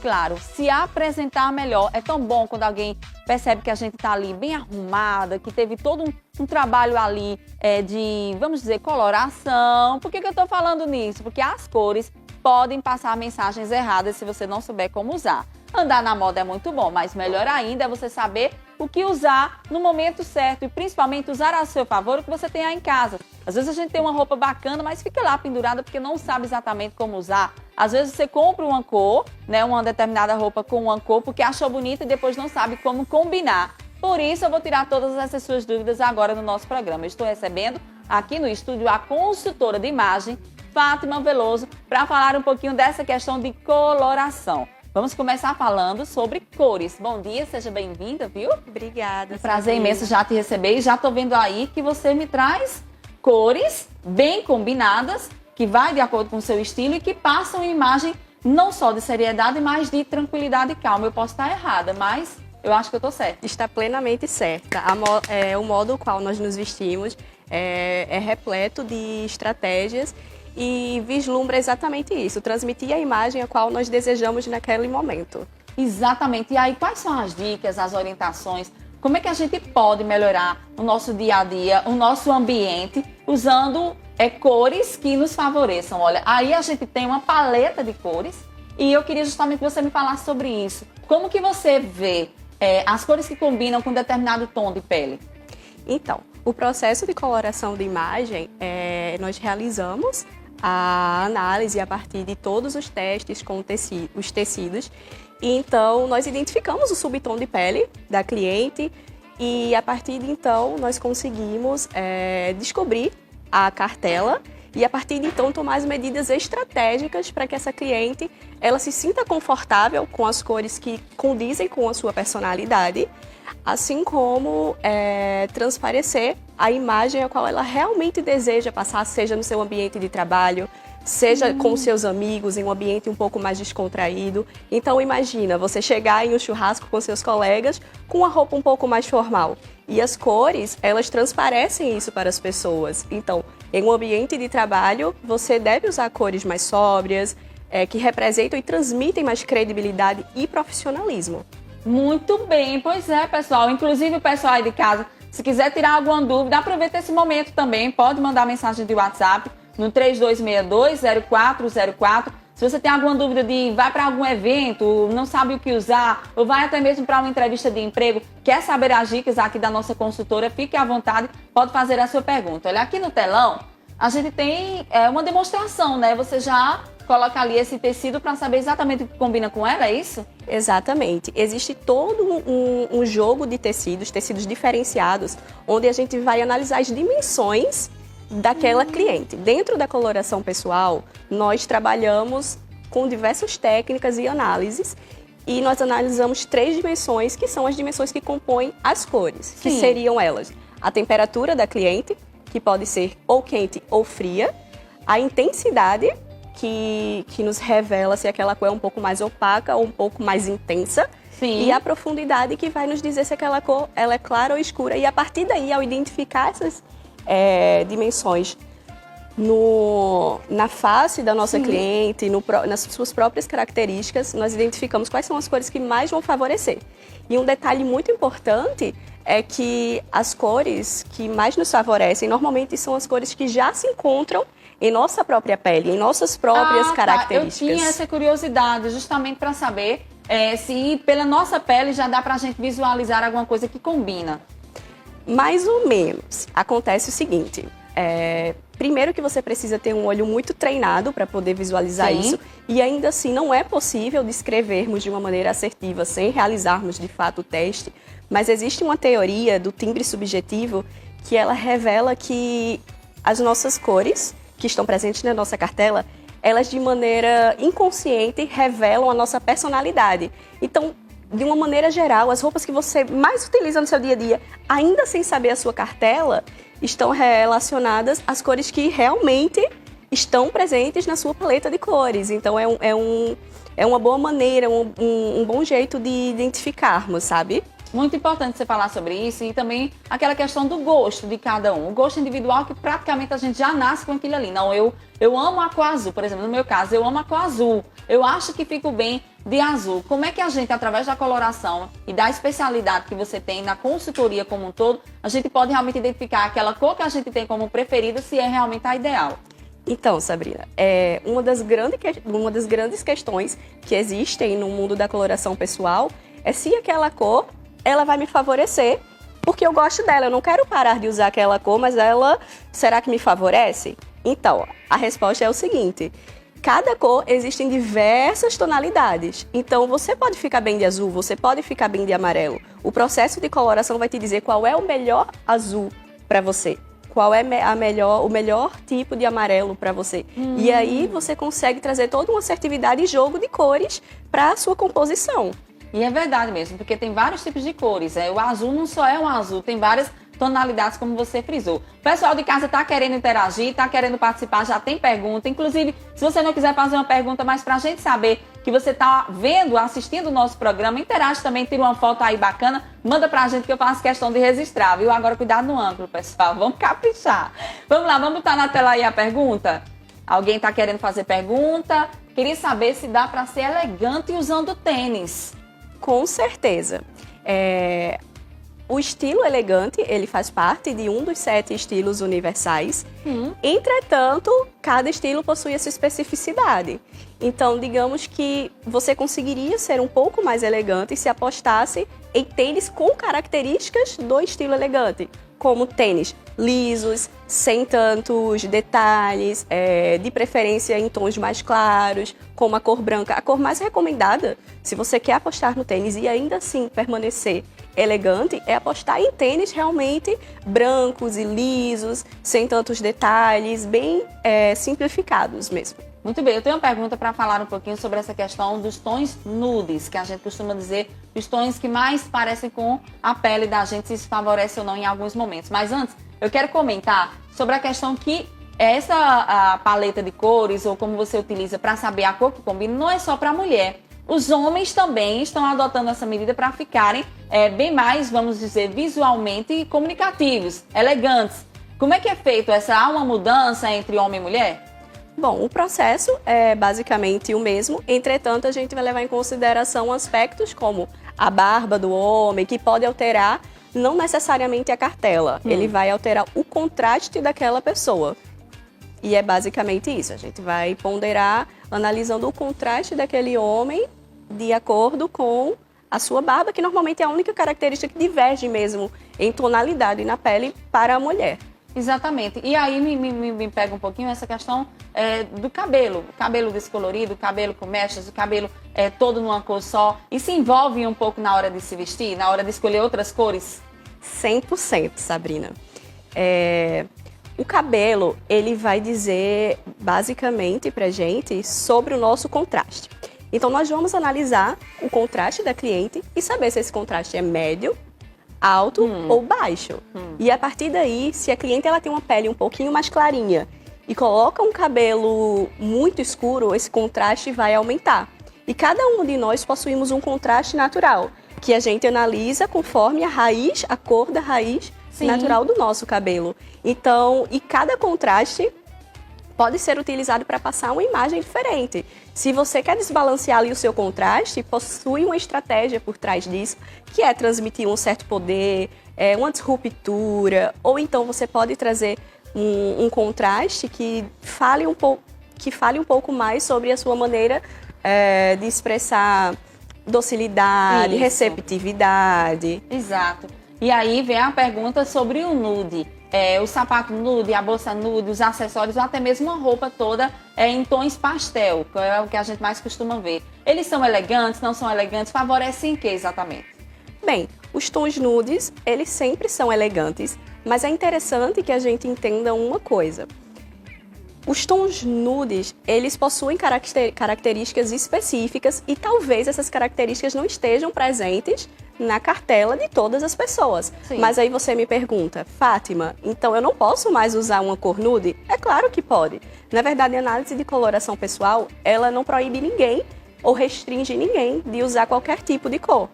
claro, se apresentar melhor. É tão bom quando alguém percebe que a gente está ali bem arrumada, que teve todo um trabalho ali de, vamos dizer, coloração. Por que eu estou falando nisso? Porque as cores podem passar mensagens erradas se você não souber como usar. Andar na moda é muito bom, mas melhor ainda é você saber o que usar no momento certo e principalmente usar a seu favor o que você tem aí em casa. Às vezes a gente tem uma roupa bacana, mas fica lá pendurada porque não sabe exatamente como usar. Às vezes você compra uma cor, né, uma determinada roupa com uma cor porque achou bonita e depois não sabe como combinar. Por isso eu vou tirar todas essas suas dúvidas agora no nosso programa. Eu estou recebendo aqui no estúdio a consultora de imagem, Fátima Veloso, para falar um pouquinho dessa questão de coloração. Vamos começar falando sobre cores. Bom dia, seja bem-vinda, viu? Obrigada. Um prazer imenso já te receber e já estou vendo aí que você me traz cores bem combinadas, que vai de acordo com o seu estilo e que passam uma imagem não só de seriedade, mas de tranquilidade e calma. Eu posso estar errada, mas eu acho que eu estou certa. Está plenamente certa. O modo qual nós nos vestimos é repleto de estratégias e vislumbra exatamente isso, transmitir a imagem a qual nós desejamos naquele momento. Exatamente. E aí, quais são as dicas, as orientações? Como é que a gente pode melhorar o nosso dia a dia, o nosso ambiente, usando cores que nos favoreçam? Olha, aí a gente tem uma paleta de cores e eu queria justamente que você me falasse sobre isso. Como que você vê as cores que combinam com determinado tom de pele? Então, o processo de coloração de imagem, nós realizamos a análise a partir de todos os testes com os tecidos. E então, nós identificamos o subtom de pele da cliente e, a partir de então, nós conseguimos descobrir a cartela e, a partir de então, tomar as medidas estratégicas para que essa cliente ela se sinta confortável com as cores que condizem com a sua personalidade, assim como transparecer a imagem a qual ela realmente deseja passar, seja no seu ambiente de trabalho, seja com seus amigos, em um ambiente um pouco mais descontraído. Então, imagina você chegar em um churrasco com seus colegas com uma roupa um pouco mais formal. E as cores, elas transparecem isso para as pessoas. Então, em um ambiente de trabalho, você deve usar cores mais sóbrias, que representam e transmitem mais credibilidade e profissionalismo. Muito bem, pois é, pessoal. Inclusive, o pessoal aí de casa, se quiser tirar alguma dúvida, aproveita esse momento também. Pode mandar mensagem de WhatsApp no 3262-0404. Se você tem alguma dúvida de vai para algum evento, não sabe o que usar, ou vai até mesmo para uma entrevista de emprego, quer saber as dicas aqui da nossa consultora, fique à vontade, pode fazer a sua pergunta. Olha, aqui no telão, a gente tem uma demonstração, né? Você já coloca ali esse tecido para saber exatamente o que combina com ela, é isso? Exatamente. Existe todo um jogo de tecidos diferenciados, onde a gente vai analisar as dimensões daquela cliente. Dentro da coloração pessoal, nós trabalhamos com diversas técnicas e análises e nós analisamos 3 dimensões, que são as dimensões que compõem as cores, que seriam elas: a temperatura da cliente, que pode ser ou quente ou fria, a intensidade, que nos revela se aquela cor é um pouco mais opaca ou um pouco mais intensa. Sim. E a profundidade, que vai nos dizer se aquela cor ela é clara ou escura. E a partir daí, ao identificar essas dimensões na face da nossa cliente, nas suas próprias características, nós identificamos quais são as cores que mais vão favorecer. E um detalhe muito importante é que as cores que mais nos favorecem normalmente são as cores que já se encontram em nossa própria pele, em nossas próprias características. Eu tinha essa curiosidade justamente para saber se pela nossa pele já dá para a gente visualizar alguma coisa que combina. Mais ou menos. Acontece o seguinte, primeiro que você precisa ter um olho muito treinado para poder visualizar isso, e ainda assim não é possível descrevermos de uma maneira assertiva sem realizarmos de fato o teste, mas existe uma teoria do timbre subjetivo que ela revela que as nossas cores, que estão presentes na nossa cartela, elas de maneira inconsciente revelam a nossa personalidade. Então, de uma maneira geral, as roupas que você mais utiliza no seu dia a dia, ainda sem saber a sua cartela, estão relacionadas às cores que realmente estão presentes na sua paleta de cores. Então, é uma boa maneira, um bom jeito de identificarmos, sabe? Muito importante você falar sobre isso e também aquela questão do gosto de cada um. O gosto individual que praticamente a gente já nasce com aquilo ali. Não, eu amo a cor azul, por exemplo, no meu caso, eu amo a cor azul. Eu acho que fico bem de azul. Como é que a gente, através da coloração e da especialidade que você tem na consultoria como um todo, a gente pode realmente identificar aquela cor que a gente tem como preferida, se é realmente a ideal? Então, Sabrina, uma das grandes questões que existem no mundo da coloração pessoal é se aquela cor ela vai me favorecer, porque eu gosto dela. Eu não quero parar de usar aquela cor, mas ela, será que me favorece? Então, a resposta é o seguinte: cada cor existem diversas tonalidades. Então, você pode ficar bem de azul, você pode ficar bem de amarelo. O processo de coloração vai te dizer qual é o melhor azul para você. Qual é o melhor tipo de amarelo para você. E aí você consegue trazer toda uma assertividade e jogo de cores para a sua composição. E é verdade mesmo, porque tem vários tipos de cores. O azul não só é um azul, tem várias tonalidades, como você frisou. O pessoal de casa está querendo interagir, está querendo participar, já tem pergunta. Inclusive, se você não quiser fazer uma pergunta, mas para a gente saber que você está vendo, assistindo o nosso programa, interage também, tira uma foto aí bacana, manda para a gente que eu faço questão de registrar, viu? Agora, cuidado no ângulo, pessoal, vamos caprichar. Vamos lá, vamos botar na tela aí a pergunta? Alguém está querendo fazer pergunta? Queria saber se dá para ser elegante usando tênis. Com certeza. O estilo elegante, ele faz parte de um dos 7 estilos universais. Entretanto, cada estilo possui a sua especificidade. Então, digamos que você conseguiria ser um pouco mais elegante se apostasse em tênis com características do estilo elegante, como tênis lisos, sem tantos detalhes, de preferência em tons mais claros, como a cor branca. A cor mais recomendada, se você quer apostar no tênis e ainda assim permanecer elegante, é apostar em tênis realmente brancos e lisos, sem tantos detalhes, bem simplificados mesmo. Muito bem, eu tenho uma pergunta para falar um pouquinho sobre essa questão dos tons nudes, que a gente costuma dizer os tons que mais parecem com a pele da gente, se isso favorece ou não em alguns momentos. Mas antes, eu quero comentar sobre a questão que a paleta de cores, ou como você utiliza para saber a cor que combina, não é só para a mulher. Os homens também estão adotando essa medida para ficarem bem mais, vamos dizer, visualmente comunicativos, elegantes. Como é que é feito há uma mudança entre homem e mulher? Bom, o processo é basicamente o mesmo, entretanto, a gente vai levar em consideração aspectos como a barba do homem, que pode alterar não necessariamente a cartela, ele vai alterar o contraste daquela pessoa. E é basicamente isso, a gente vai ponderar analisando o contraste daquele homem de acordo com a sua barba, que normalmente é a única característica que diverge mesmo em tonalidade na pele para a mulher. Exatamente. E aí me pega um pouquinho essa questão do cabelo. Cabelo descolorido, cabelo com mechas, o cabelo todo numa cor só. E se envolve um pouco na hora de se vestir, na hora de escolher outras cores? 100%, Sabrina. O cabelo, ele vai dizer basicamente pra gente sobre o nosso contraste. Então, nós vamos analisar o contraste da cliente e saber se esse contraste é médio, alto ou baixo. E a partir daí, se a cliente ela tem uma pele um pouquinho mais clarinha e coloca um cabelo muito escuro, esse contraste vai aumentar. E cada um de nós possuímos um contraste natural, que a gente analisa conforme a cor da raiz natural do nosso cabelo. Então, e cada contraste pode ser utilizado para passar uma imagem diferente. Se você quer desbalancear ali o seu contraste, possui uma estratégia por trás disso, que é transmitir um certo poder, uma disruptura, ou então você pode trazer um contraste que fale um pouco mais sobre a sua maneira de expressar docilidade, Isso. receptividade. Exato. E aí vem a pergunta sobre o nude. O sapato nude, a bolsa nude, os acessórios, ou até mesmo uma roupa toda em tons pastel, que é o que a gente mais costuma ver. Eles são elegantes, não são elegantes? Favorecem em que exatamente? Bem, os tons nudes, eles sempre são elegantes, mas é interessante que a gente entenda uma coisa. Os tons nudes, eles possuem características específicas e talvez essas características não estejam presentes na cartela de todas as pessoas. Sim. Mas aí você me pergunta, Fátima, então eu não posso mais usar uma cor nude? É claro que pode. Na verdade, a análise de coloração pessoal, ela não proíbe ninguém ou restringe ninguém de usar qualquer tipo de cor.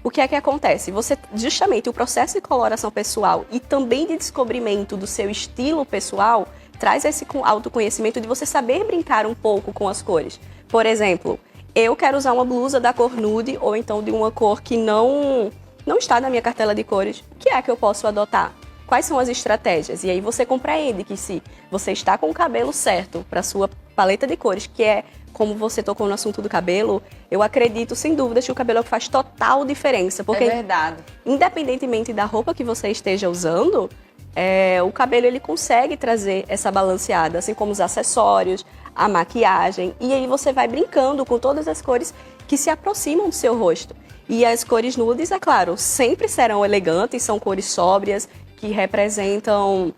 o que é que acontece? Você, justamente, o processo de coloração pessoal e também de descobrimento do seu estilo pessoal traz esse autoconhecimento de você saber brincar um pouco com as cores. Por exemplo, eu quero usar uma blusa da cor nude ou então de uma cor que não está na minha cartela de cores. O que é que eu posso adotar? Quais são as estratégias? E aí você compreende que se você está com o cabelo certo para sua paleta de cores, que é como você tocou no assunto do cabelo, eu acredito, sem dúvida, que o cabelo faz total diferença. Porque, é verdade. Independentemente da roupa que você esteja usando, o cabelo ele consegue trazer essa balanceada, assim como os acessórios, a maquiagem. E aí você vai brincando com todas as cores que se aproximam do seu rosto. E as cores nudes, é claro, sempre serão elegantes, são cores sóbrias, que representam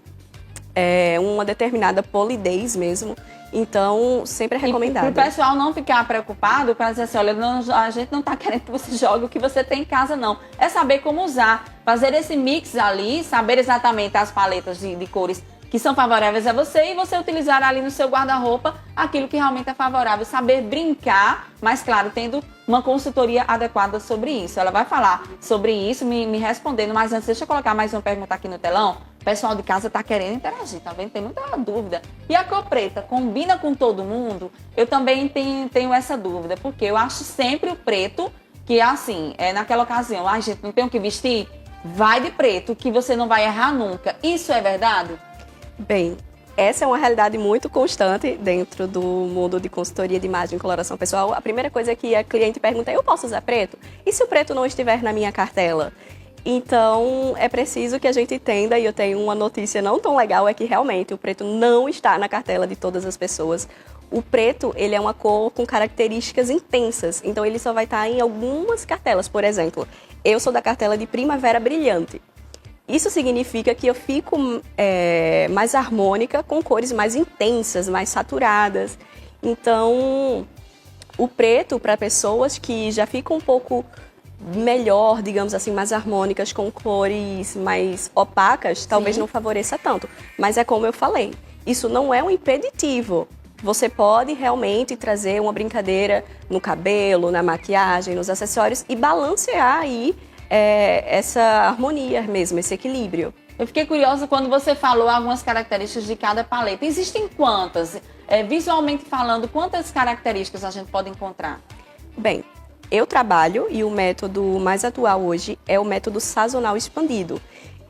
uma determinada polidez mesmo. Então, sempre é recomendado. Para o pessoal não ficar preocupado, para dizer assim, olha, a gente não está querendo que você jogue o que você tem em casa, não. É saber como usar, fazer esse mix ali, saber exatamente as paletas de cores que são favoráveis a você e você utilizar ali no seu guarda-roupa aquilo que realmente é favorável. Saber brincar, mas claro, tendo uma consultoria adequada sobre isso. Ela vai falar sobre isso, me respondendo, mas antes deixa eu colocar mais uma pergunta aqui no telão. O pessoal de casa está querendo interagir, tá vendo? Tem muita dúvida. E a cor preta combina com todo mundo? Eu também tenho essa dúvida, porque eu acho sempre o preto, que assim, naquela ocasião, a gente não tem o que vestir, vai de preto, que você não vai errar nunca. Isso é verdade? Bem, essa é uma realidade muito constante dentro do mundo de consultoria de imagem e coloração pessoal. A primeira coisa que a cliente pergunta é: eu posso usar preto? E se o preto não estiver na minha cartela? Então, é preciso que a gente entenda, e eu tenho uma notícia não tão legal, é que realmente o preto não está na cartela de todas as pessoas. O preto, ele é uma cor com características intensas, então ele só vai estar em algumas cartelas. Por exemplo, eu sou da cartela de Primavera Brilhante. Isso significa que eu fico mais harmônica com cores mais intensas, mais saturadas. Então, o preto, para pessoas que já ficam um pouco melhor, digamos assim, mais harmônicas, com cores mais opacas, talvez não favoreça tanto. Mas é como eu falei, isso não é um impeditivo. Você pode realmente trazer uma brincadeira no cabelo, na maquiagem, nos acessórios e balancear aí essa harmonia mesmo, esse equilíbrio. Eu fiquei curiosa quando você falou algumas características de cada paleta. Existem quantas? Visualmente falando, quantas características a gente pode encontrar? Bem, eu trabalho e o método mais atual hoje é o método sazonal expandido.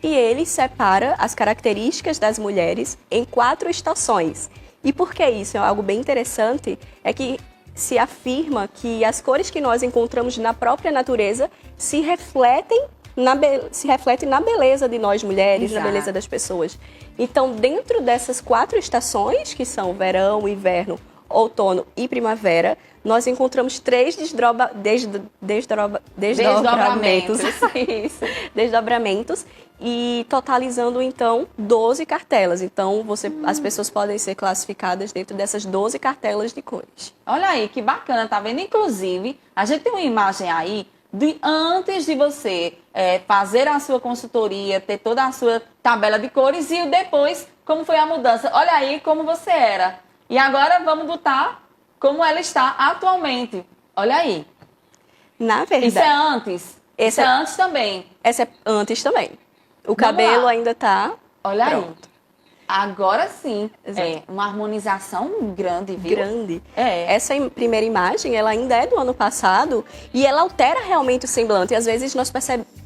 E ele separa as características das mulheres em 4 estações. E por que isso? É algo bem interessante, é que se afirma que as cores que nós encontramos na própria natureza se refletem na beleza de nós mulheres, Exato. na beleza das pessoas. Então, dentro dessas 4 estações, que são verão, inverno, outono e primavera, nós encontramos 3 desdobramentos. Isso. Desdobramentos e totalizando, então, 12 cartelas. Então, as pessoas podem ser classificadas dentro dessas 12 cartelas de cores. Olha aí, que bacana, tá vendo? Inclusive, a gente tem uma imagem aí de antes de você fazer a sua consultoria, ter toda a sua tabela de cores e o depois, como foi a mudança. Olha aí como você era. E agora vamos botar como ela está atualmente. Olha aí. Na verdade... Isso é antes? Isso é antes também? Essa é antes também. O cabelo ainda tá Olha pronto. Aí. Agora sim. Exato. Uma harmonização grande, viu? Grande. É. Primeira imagem, ela ainda é do ano passado e ela altera realmente o semblante. E às vezes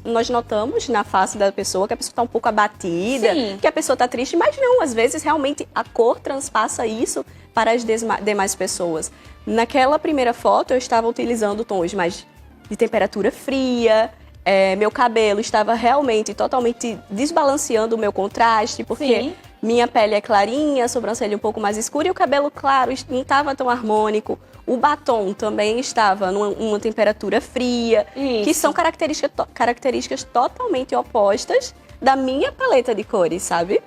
nós notamos na face da pessoa que a pessoa está um pouco abatida, Sim. que a pessoa está triste, mas não, às vezes realmente a cor transpassa isso para as demais pessoas. Naquela primeira foto eu estava utilizando tons mais de temperatura fria, meu cabelo estava realmente totalmente desbalanceando o meu contraste, porque Sim. minha pele é clarinha, a sobrancelha um pouco mais escura e o cabelo claro não estava tão harmônico. O batom também estava numa temperatura fria, Isso. que são características totalmente opostas da minha paleta de cores, sabe?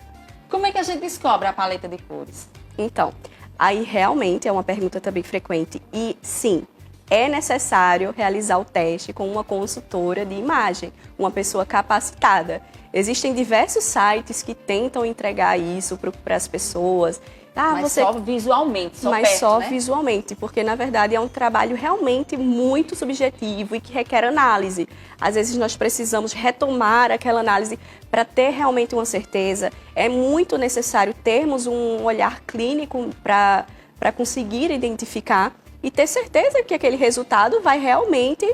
Como é que a gente descobre a paleta de cores? Então, aí realmente é uma pergunta também frequente. E sim, é necessário realizar o teste com uma consultora de imagem, uma pessoa capacitada. Existem diversos sites que tentam entregar isso para as pessoas. Mas só visualmente, visualmente, porque na verdade é um trabalho realmente muito subjetivo e que requer análise. Às vezes nós precisamos retomar aquela análise para ter realmente uma certeza. É muito necessário termos um olhar clínico para conseguir identificar e ter certeza que aquele resultado vai realmente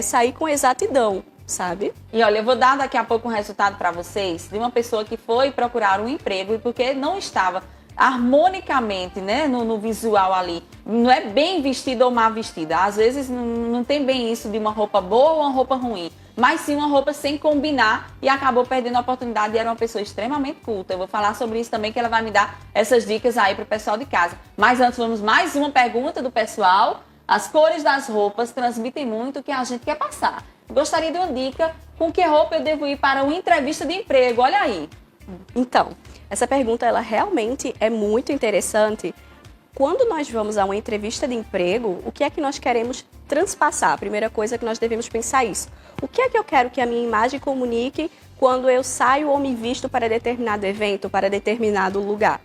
sair com exatidão, sabe? E olha, eu vou dar daqui a pouco um resultado para vocês de uma pessoa que foi procurar um emprego e porque não estava harmonicamente, né, no visual ali, não é bem vestida ou mal vestida, às vezes não tem bem isso de uma roupa boa ou uma roupa ruim, mas sim uma roupa sem combinar e acabou perdendo a oportunidade e era uma pessoa extremamente culta. Eu vou falar sobre isso também, que ela vai me dar essas dicas aí para o pessoal de casa. Mas antes vamos mais uma pergunta do pessoal. As cores das roupas transmitem muito o que a gente quer passar. Gostaria de uma dica, com que roupa eu devo ir para uma entrevista de emprego? Olha aí. Então, essa pergunta ela realmente é muito interessante. Quando nós vamos a uma entrevista de emprego, o que é que nós queremos transpassar? A primeira coisa que nós devemos pensar é isso. O que é que eu quero que a minha imagem comunique quando eu saio ou me visto para determinado evento, para determinado lugar?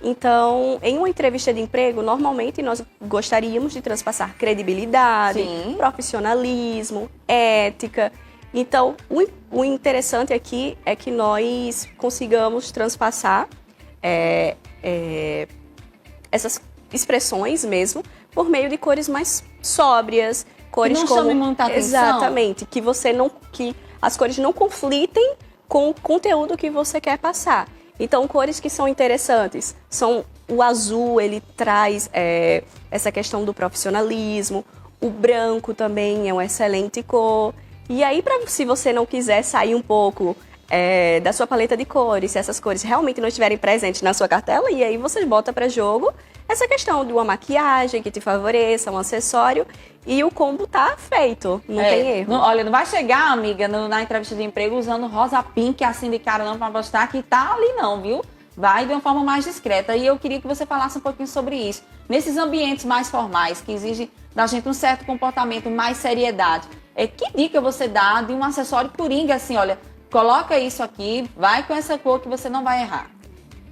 Então, em uma entrevista de emprego, normalmente nós gostaríamos de transpassar credibilidade, Sim. profissionalismo, ética. Então, o interessante aqui é que nós consigamos transpassar essas expressões mesmo por meio de cores mais sóbrias, cores não como chame muita atenção. Exatamente, que as cores não conflitem com o conteúdo que você quer passar. Então, cores que são interessantes são o azul, ele traz essa questão do profissionalismo, o branco também é uma excelente cor. E aí, se você não quiser sair um pouco da sua paleta de cores, se essas cores realmente não estiverem presentes na sua cartela, e aí você bota para jogo essa questão de uma maquiagem que te favoreça, um acessório, e o combo tá feito, não tem erro. Olha, não vai chegar, amiga, na entrevista de emprego usando rosa pink assim de cara não, para mostrar que tá ali não, viu? Vai de uma forma mais discreta. E eu queria que você falasse um pouquinho sobre isso. Nesses ambientes mais formais, que exigem da gente um certo comportamento, mais seriedade, que dica você dá de um acessório coringa, assim, olha, coloca isso aqui, vai com essa cor que você não vai errar?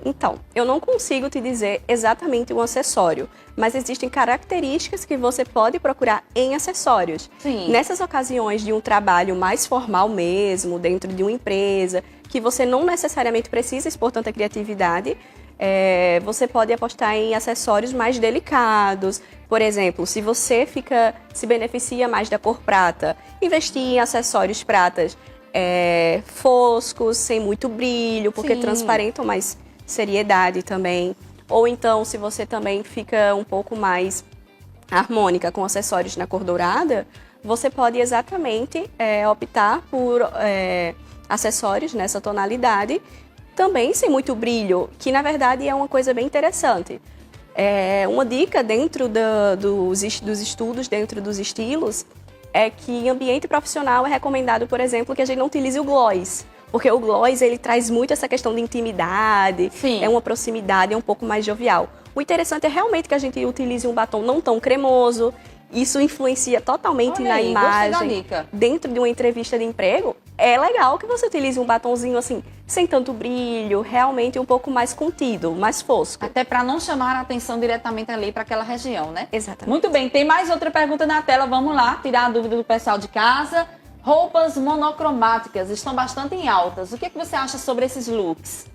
Então, eu não consigo te dizer exatamente um acessório, mas existem características que você pode procurar em acessórios. Sim. Nessas ocasiões de um trabalho mais formal mesmo, dentro de uma empresa, que você não necessariamente precisa expor tanta criatividade, você pode apostar em acessórios mais delicados. Por exemplo, se você se beneficia mais da cor prata, investir em acessórios pratas foscos, sem muito brilho, porque Sim. transparentam mais seriedade também. Ou então, se você também fica um pouco mais harmônica com acessórios na cor dourada, você pode exatamente optar por acessórios nessa tonalidade, também sem muito brilho, que na verdade é uma coisa bem interessante. Uma dica dentro dos estudos, dentro dos estilos, é que em ambiente profissional é recomendado, por exemplo, que a gente não utilize o gloss. Porque o gloss, ele traz muito essa questão de intimidade, Sim. É uma proximidade, é um pouco mais jovial. O interessante é realmente que a gente utilize um batom não tão cremoso. Isso influencia totalmente na imagem. Gostei da dica. Dentro de uma entrevista de emprego, é legal que você utilize um batonzinho assim, sem tanto brilho, realmente um pouco mais contido, mais fosco. Até para não chamar a atenção diretamente ali para aquela região, né? Exatamente. Muito bem, tem mais outra pergunta na tela, vamos lá, tirar a dúvida do pessoal de casa. Roupas monocromáticas estão bastante em altas. O que você acha sobre esses looks?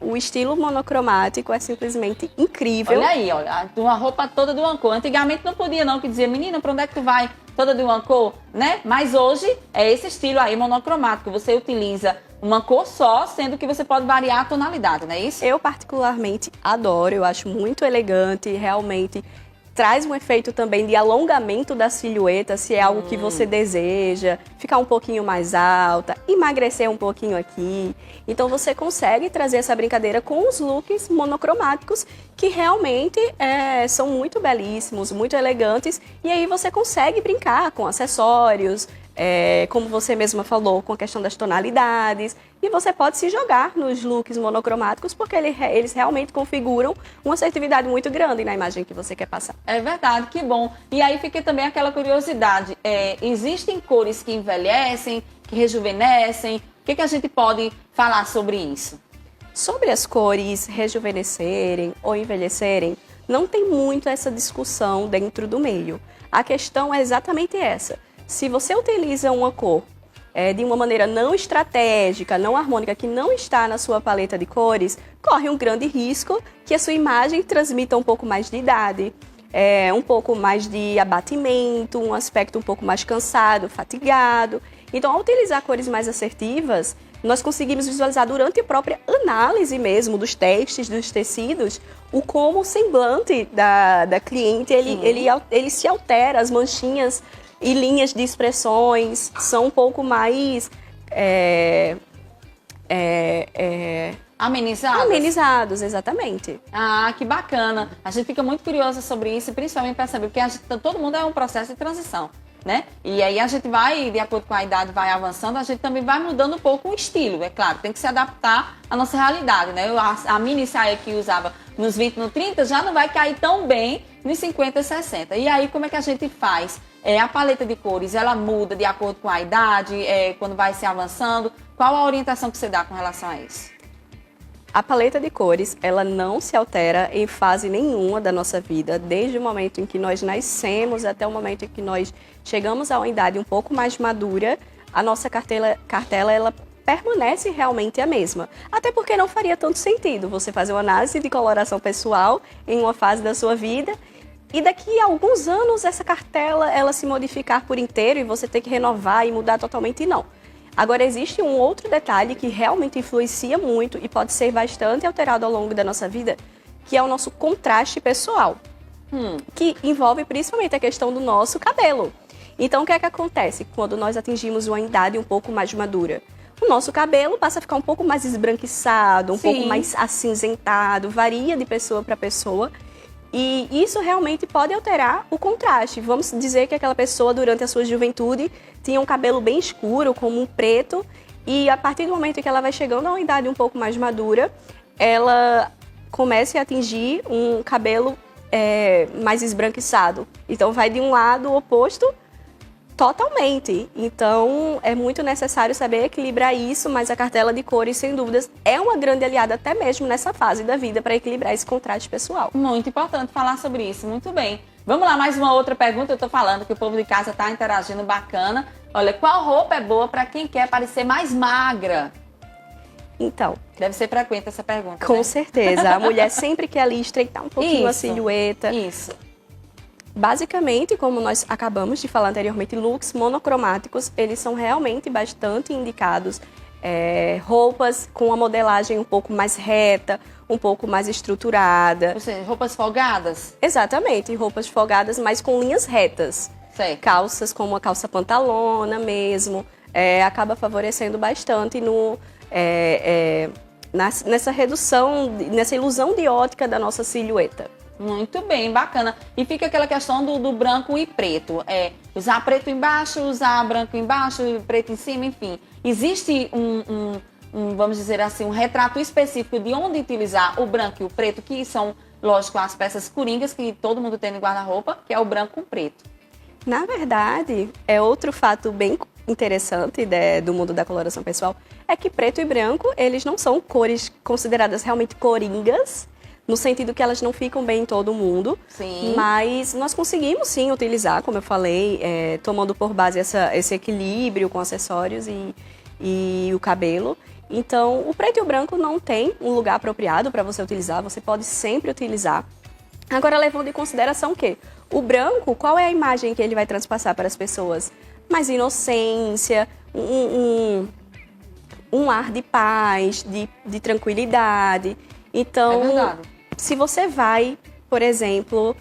O estilo monocromático é simplesmente incrível. Olha aí, olha, uma roupa toda de uma cor. Antigamente não podia não, que dizia, menina, para onde é que tu vai? Toda de uma cor, né? Mas hoje é esse estilo aí monocromático. Você utiliza uma cor só, sendo que você pode variar a tonalidade, não é isso? Eu particularmente adoro, eu acho muito elegante, realmente traz um efeito também de alongamento da silhueta, se é algo que você deseja, ficar um pouquinho mais alta, emagrecer um pouquinho aqui. Então você consegue trazer essa brincadeira com os looks monocromáticos, que realmente são muito belíssimos, muito elegantes, e aí você consegue brincar com acessórios, como você mesma falou, com a questão das tonalidades. E você pode se jogar nos looks monocromáticos, porque eles realmente configuram uma assertividade muito grande na imagem que você quer passar. É verdade, que bom. E aí fica também aquela curiosidade. Existem cores que envelhecem, que rejuvenescem? O que a gente pode falar sobre isso? Sobre as cores rejuvenescerem ou envelhecerem, não tem muito essa discussão dentro do meio. A questão é exatamente essa. Se você utiliza uma cor de uma maneira não estratégica, não harmônica, que não está na sua paleta de cores, corre um grande risco que a sua imagem transmita um pouco mais de idade, um pouco mais de abatimento, um aspecto um pouco mais cansado, fatigado. Então, ao utilizar cores mais assertivas, nós conseguimos visualizar durante a própria análise mesmo dos testes, dos tecidos, o como o semblante da cliente, ele se altera, as manchinhas e linhas de expressões são um pouco mais amenizados, exatamente. Ah, que bacana. A gente fica muito curiosa sobre isso, principalmente para saber, porque todo mundo é um processo de transição, né? E aí a gente vai, de acordo com a idade, vai avançando, a gente também vai mudando um pouco o estilo, é claro, tem que se adaptar à nossa realidade, né? A mini saia que usava nos 20, no 30, já não vai cair tão bem nos 50 e 60. E aí, como é que a gente faz? A paleta de cores, ela muda de acordo com a idade, quando vai se avançando? Qual a orientação que você dá com relação a isso? A paleta de cores, ela não se altera em fase nenhuma da nossa vida, desde o momento em que nós nascemos até o momento em que nós chegamos a uma idade um pouco mais madura, a nossa cartela ela permanece realmente a mesma. Até porque não faria tanto sentido você fazer uma análise de coloração pessoal em uma fase da sua vida e daqui a alguns anos essa cartela ela se modificar por inteiro e você ter que renovar e mudar totalmente, não. Agora, existe um outro detalhe que realmente influencia muito e pode ser bastante alterado ao longo da nossa vida, que é o nosso contraste pessoal, que envolve principalmente a questão do nosso cabelo. Então, o que é que acontece quando nós atingimos uma idade um pouco mais madura? O nosso cabelo passa a ficar um pouco mais esbranquiçado, um pouco mais acinzentado, varia de pessoa para pessoa. E isso realmente pode alterar o contraste. Vamos dizer que aquela pessoa, durante a sua juventude, tinha um cabelo bem escuro, como um preto, e a partir do momento que ela vai chegando a uma idade um pouco mais madura, ela começa a atingir um cabelo mais esbranquiçado. Então, vai de um lado oposto totalmente. Então, é muito necessário saber equilibrar isso, mas a cartela de cores, sem dúvidas, é uma grande aliada até mesmo nessa fase da vida para equilibrar esse contraste pessoal. Muito importante falar sobre isso, muito bem. Vamos lá, mais uma outra pergunta. Eu tô falando que o povo de casa tá interagindo bacana. Olha, qual roupa é boa para quem quer parecer mais magra? Então, deve ser frequente essa pergunta, com né? certeza. A mulher sempre quer ali estreitar um pouquinho a silhueta. Isso. Basicamente, como nós acabamos de falar anteriormente, looks monocromáticos, eles são realmente bastante indicados. Roupas com a modelagem um pouco mais reta, um pouco mais estruturada. Ou seja, roupas folgadas? Exatamente, roupas folgadas, mas com linhas retas. Certo. Calças como a calça pantalona mesmo, acaba favorecendo bastante nessa redução, nessa ilusão de ótica da nossa silhueta. Muito bem, bacana. E fica aquela questão do branco e preto. Usar preto embaixo, usar branco embaixo, preto em cima, enfim. Existe vamos dizer assim, um retrato específico de onde utilizar o branco e o preto, que são, lógico, as peças coringas que todo mundo tem no guarda-roupa, que é o branco com preto. Na verdade, é outro fato bem interessante do mundo da coloração pessoal, é que preto e branco, eles não são cores consideradas realmente coringas, no sentido que elas não ficam bem em todo mundo. Sim. Mas nós conseguimos sim utilizar, como eu falei, tomando por base esse equilíbrio com acessórios e o cabelo. Então, o preto e o branco não tem um lugar apropriado para você utilizar, você pode sempre utilizar. Agora, levando em consideração o quê? O branco, qual é a imagem que ele vai transpassar para as pessoas? Mais inocência, um ar de paz, de tranquilidade. Então, é verdade. Se você vai, por exemplo,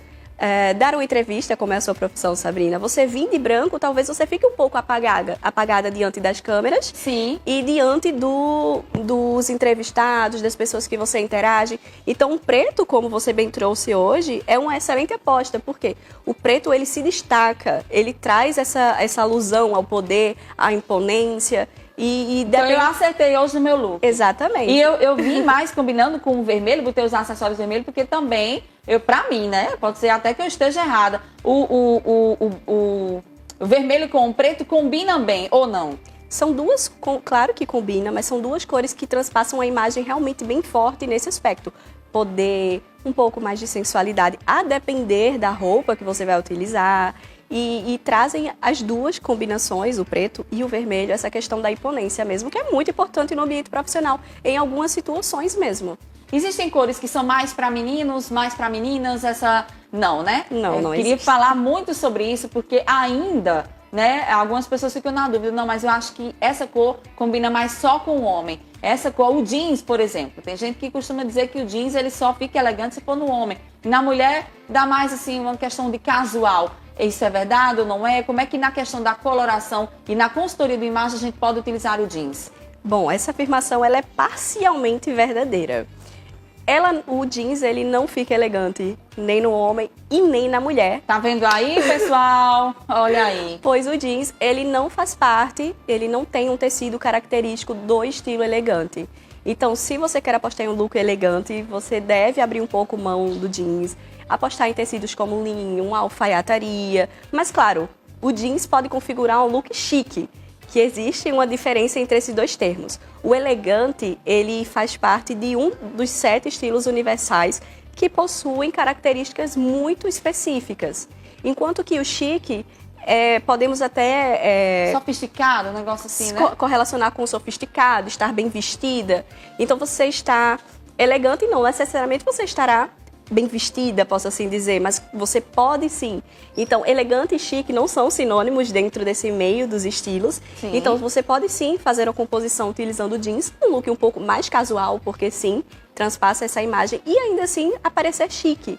dar uma entrevista, como é a sua profissão, Sabrina, você vir de branco, talvez você fique um pouco apagada diante das câmeras. Sim. E diante dos entrevistados, das pessoas que você interage. Então, o preto, como você bem trouxe hoje, é uma excelente aposta, porque o preto, ele se destaca, ele traz essa alusão ao poder, à imponência. Então eu acertei hoje no meu look. Exatamente. E eu vim mais combinando com o vermelho, botei os acessórios vermelhos, porque também, pra mim, né? Pode ser até que eu esteja errada. O vermelho com o preto combinam bem, ou não? São duas, claro que combina, mas são duas cores que transpassam uma imagem realmente bem forte nesse aspecto. Poder, um pouco mais de sensualidade, a depender da roupa que você vai utilizar. E trazem as duas combinações, o preto e o vermelho, essa questão da imponência mesmo, que é muito importante no ambiente profissional, em algumas situações mesmo. Existem cores que são mais para meninos, mais para meninas, essa... Não, né? Não Eu queria existe. falar muito sobre isso, porque ainda, né, algumas pessoas ficam na dúvida, não, mas eu acho que essa cor combina mais só com o homem. Essa cor, o jeans, por exemplo. Tem gente que costuma dizer que o jeans ele só fica elegante se for no homem. Na mulher, dá mais assim uma questão de casual. Isso é verdade ou não é? Como é que na questão da coloração e na consultoria de imagem a gente pode utilizar o jeans? Bom, essa afirmação ela é parcialmente verdadeira. O jeans ele não fica elegante nem no homem e nem na mulher. Tá vendo aí, pessoal? Olha aí. Pois o jeans ele não faz parte, ele não tem um tecido característico do estilo elegante. Então, se você quer apostar em um look elegante, você deve abrir um pouco mão do jeans, apostar em tecidos como linho, uma alfaiataria. Mas, claro, o jeans pode configurar um look chique, que existe uma diferença entre esses dois termos. O elegante, ele faz parte de um dos 7 estilos universais que possuem características muito específicas. Enquanto que o chique, podemos até... Sofisticado, um negócio assim, né? Correlacionar com o sofisticado, estar bem vestida. Então, você está elegante, não necessariamente você estará bem vestida, posso assim dizer, mas você pode sim. Então, elegante e chique não são sinônimos dentro desse meio dos estilos. Sim. Então, você pode sim fazer a composição utilizando jeans, um look um pouco mais casual, porque sim, transpassa essa imagem e ainda assim aparecer chique.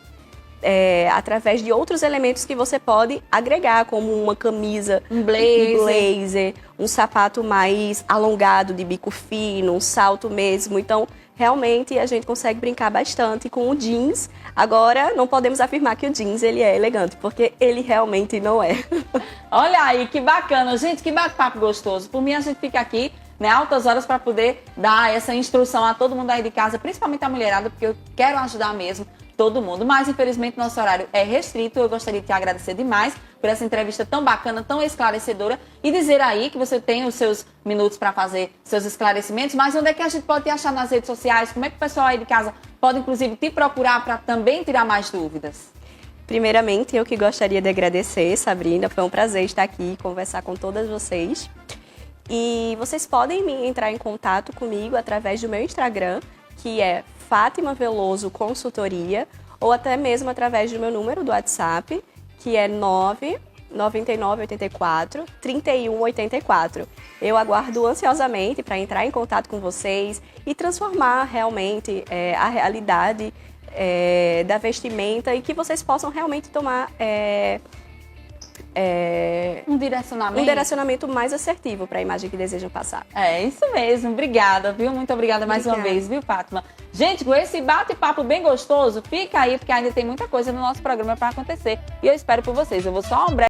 Através de outros elementos que você pode agregar, como uma camisa, um blazer, um sapato mais alongado de bico fino, um salto mesmo. Então, realmente, a gente consegue brincar bastante com o jeans. Agora, não podemos afirmar que o jeans ele é elegante, porque ele realmente não é. Olha aí, que bacana. Gente, que bate-papo gostoso. Por mim, a gente fica aqui, né, altas horas para poder dar essa instrução a todo mundo aí de casa, principalmente a mulherada, porque eu quero ajudar mesmo todo mundo, mas infelizmente nosso horário é restrito. Eu gostaria de te agradecer demais por essa entrevista tão bacana, tão esclarecedora, e dizer aí que você tem os seus minutos para fazer seus esclarecimentos. Mas onde é que a gente pode te achar nas redes sociais? Como é que o pessoal aí de casa pode inclusive te procurar para também tirar mais dúvidas? Primeiramente, eu que gostaria de agradecer, Sabrina, foi um prazer estar aqui e conversar com todas vocês. E vocês podem entrar em contato comigo através do meu Instagram, que é Fátima Veloso Consultoria, ou até mesmo através do meu número do WhatsApp, que é 99984 3184. Eu aguardo ansiosamente para entrar em contato com vocês e transformar realmente a realidade da vestimenta e que vocês possam realmente tomar um direcionamento mais assertivo para a imagem que desejam passar. É isso mesmo, obrigada, viu? Muito obrigada mais uma vez, viu, Fátima? Gente, com esse bate-papo bem gostoso, fica aí, porque ainda tem muita coisa no nosso programa para acontecer. E eu espero por vocês. Eu vou só um breve